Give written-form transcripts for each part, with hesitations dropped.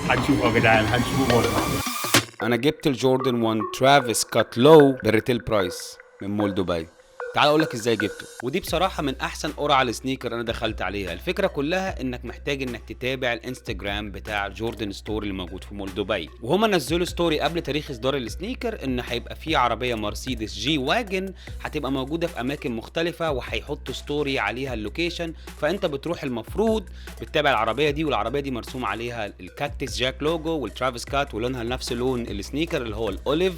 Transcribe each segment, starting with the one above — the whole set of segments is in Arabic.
هنشوف يا جدعان، هنشوف والله. انا جبت الجوردن 1 ترافيس كات لو بالريتيل برايس من مول دبي. تعال اقول لك ازاي جبته. ودي بصراحه من احسن قرعه السنيكر انا دخلت عليها. الفكره كلها انك محتاج انك تتابع الانستجرام بتاع جوردن ستور اللي موجود في مول دبي، وهما نزلوا ستوري قبل تاريخ اصدار السنيكر ان هيبقى في عربيه مرسيدس جي واجن هتبقى موجوده في اماكن مختلفه، وهيحطوا ستوري عليها اللوكيشن. فانت بتروح المفروض بتتابع العربيه دي، والعربيه دي مرسوم عليها الكاكتس جاك لوجو والترافيس كات، ولونها نفس لون السنيكر اللي هو الاوليف.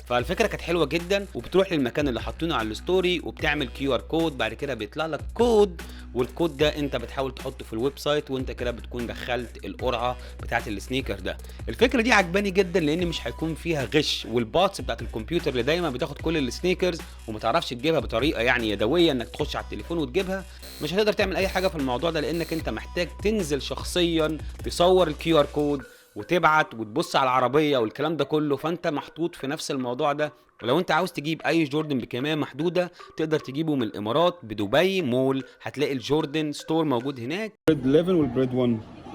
فالفكره كانت حلوه جدا. وبتروح للمكان اللي حاطينه على الستوري وبتعمل QR كود، بعد كده بيطلع لك كود، والكود ده انت بتحاول تحطه في الويب سايت، وانت كده بتكون دخلت القرعه بتاعه السنيكر ده. الفكره دي عجباني جدا لان مش هيكون فيها غش، والباتس بتاعه الكمبيوتر اللي دايما بتاخد كل السنيكرز وما تعرفش تجيبها بطريقه يعني يدويه انك تخش على التليفون وتجيبها، مش هتقدر تعمل اي حاجه في الموضوع ده، لانك انت محتاج تنزل شخصيا تصور الQR كود وتبعت وتبص على العربيه والكلام ده كله. فانت محطوط في نفس الموضوع ده. ولو انت عاوز تجيب اي جوردن بكميه محدوده تقدر تجيبه من الامارات بدبي مول، هتلاقي الجوردن ستور موجود هناك. بريد 11 والبريد 1،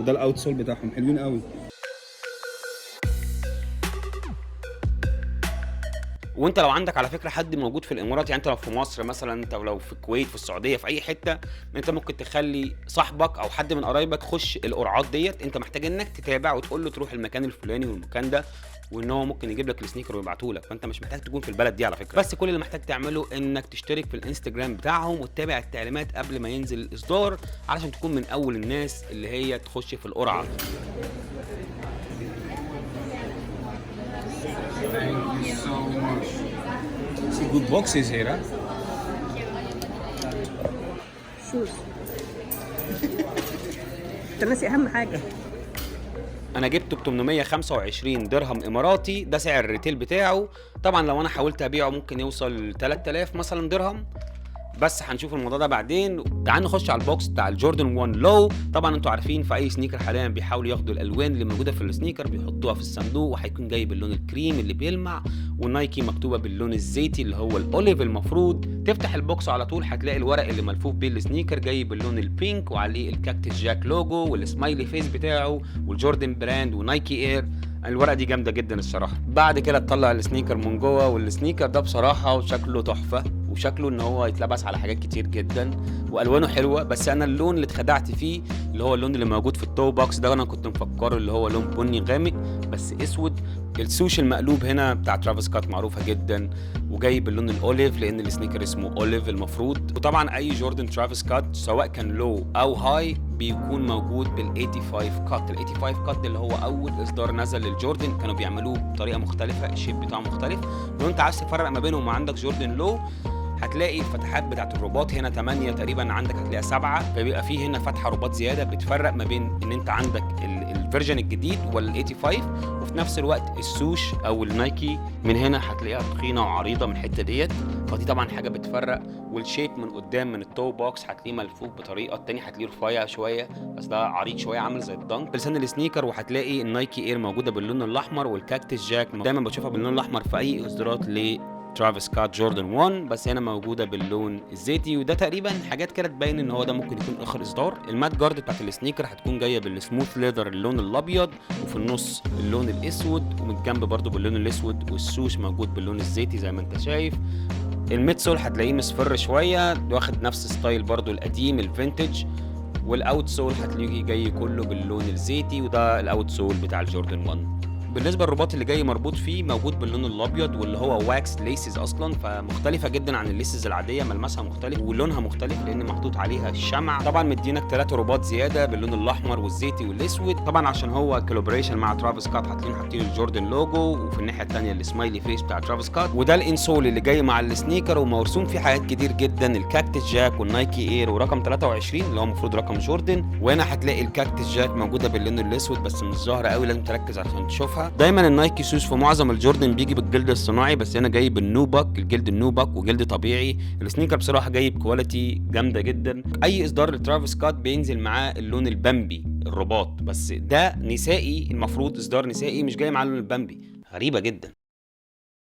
وده الاوت سول بتاعهم حلوين قوي. وانت لو عندك على فكره حد موجود في الامارات، يعني انت لو في مصر مثلا، انت لو في الكويت، في السعوديه، في اي حته، انت ممكن تخلي صاحبك او حد من قرايبك خش القرعات ديت. انت محتاج انك تتابع وتقول له تروح المكان الفلاني والمكان ده، وان هو ممكن يجيب لك السنيكر ويبعته لك. فانت مش محتاج تكون في البلد دي على فكره، بس كل اللي محتاج تعمله انك تشترك في الانستجرام بتاعهم وتتابع التعليمات قبل ما ينزل الاصدار، علشان تكون من اول الناس اللي هي تخش في القرعه. Thank you so much. See good boxes here, huh? شوز. انت ناسي اهم حاجه. انا جبته ب 825 درهم اماراتي، ده سعر الريتيل بتاعه. طبعا لو انا حاولت ابيعه ممكن يوصل 3000 مثلا درهم، بس هنشوف الموضوع ده بعدين. تعالوا نخش على البوكس بتاع الجوردن 1 لو. طبعا انتوا عارفين في اي سنيكر حاليا بيحاولوا ياخدوا الالوان اللي موجوده في السنيكر بيحطوها في الصندوق، وهيكون جاي باللون الكريم اللي بيلمع، والنايكي مكتوبه باللون الزيتي اللي هو الاوليف. المفروض تفتح البوكس على طول هتلاقي الورق اللي ملفوف بيه السنيكر جاي باللون البينك، وعليه الكاكتس جاك لوجو والسمايلي فيس بتاعه والجوردن براند ونايكي اير. الورقه دي جامده جدا الصراحه. بعد كده تطلع السنيكر من جوه، والسنيكر ده بصراحه شكله تحفه، وشكله ان هو يتلبس على حاجات كتير جدا، والوانه حلوه. بس انا اللون اللي اتخدعت فيه اللي هو اللون اللي موجود في التو بوكس ده، انا كنت مفكره اللي هو لون بني غامق بس اسود. السوش المقلوب هنا بتاع ترافيس كات معروفه جدا، وجاي باللون الاوليف لان السنيكر اسمه اوليف المفروض. وطبعا اي جوردن ترافيس كات سواء كان لو او هاي بيكون موجود بال85 كات. ال85 كات اللي هو اول اصدار نزل للجوردن، كانوا بيعملوه بطريقه مختلفه، الشيب بتاعه مختلف. لو انت عايز تفرق ما بينهم وعندك جوردن لو، هتلاقي الفتحات بتاعت الرباط هنا 8 تقريبا، عندك هتلاقيها 7، فبيبقى فيه هنا فتحه رباط زياده بتفرق ما بين ان انت عندك الفيرجن الجديد ولا ال85. وفي نفس الوقت السوش او النايكي من هنا هتلاقيها تخينه وعريضه من الحته ديت، فدي طبعا حاجه بتفرق. والشيب من قدام من التو بوكس هتلاقيه ملفوف بطريقه، التاني هتلاقيه رفيع شويه بس ده عريض شويه عامل زي الدنك بلسان السنيكر. وهتلاقي النايكي اير موجوده باللون الاحمر، والكاكتس جاك دايما بشوفها باللون الاحمر في اي اصدارات ترافيس كات جوردن 1، بس هنا موجوده باللون الزيتي. وده تقريبا حاجات كده تبين ان هو ده ممكن يكون اخر اصدار. المات جارد بتاعت السنيكر هتكون جايه بالسموث ليذر اللون الابيض، وفي النص اللون الاسود، ومن الجنب برده باللون الاسود، والسوش موجود باللون الزيتي زي ما انت شايف. الميدسول هتلاقيه مصفر شويه، واخد نفس ستايل برده القديم الفينتج. والاوت سول هتلاقيه جاي كله باللون الزيتي، وده الاوت سول بتاع الجوردن 1. بالنسبه للرباط اللي جاي مربوط فيه موجود باللون الابيض، واللي هو واكس ليسز اصلا، فمختلفه جدا عن الليسز العاديه، ملمسها مختلف ولونها مختلف لان محطوط عليها الشمع. طبعا مدينك 3 رباط زياده باللون الاحمر والزيتي والاسود، طبعا عشان هو كولابوريشن مع ترافيس كات حاطين الجوردن لوجو، وفي الناحيه الثانيه السمايلي فيس بتاع ترافيس كات. وده الانسول اللي جاي مع السنيكر، ومرسوم فيه حاجات كتير جدا، الكاكتس جاك والنايكي اير ورقم 23 اللي هو المفروض رقم جوردن. وهنا هتلاقي الكاكتس جاك موجوده باللون الاسود بس مش ظاهره قوي، لازم تركز عشان تشوفها. دايما النايكي سوس في معظم الجوردن بيجي بالجلد الصناعي، بس هنا جاي بالنوبك، الجلد النوبك وجلد طبيعي. السنيكر بصراحه جاي بكواليتي جامده جدا. اي اصدار لترافيس كات بينزل معاه اللون البامبي الرباط، بس ده نسائي، المفروض اصدار نسائي مش جاي معاه اللون البامبي، غريبه جدا.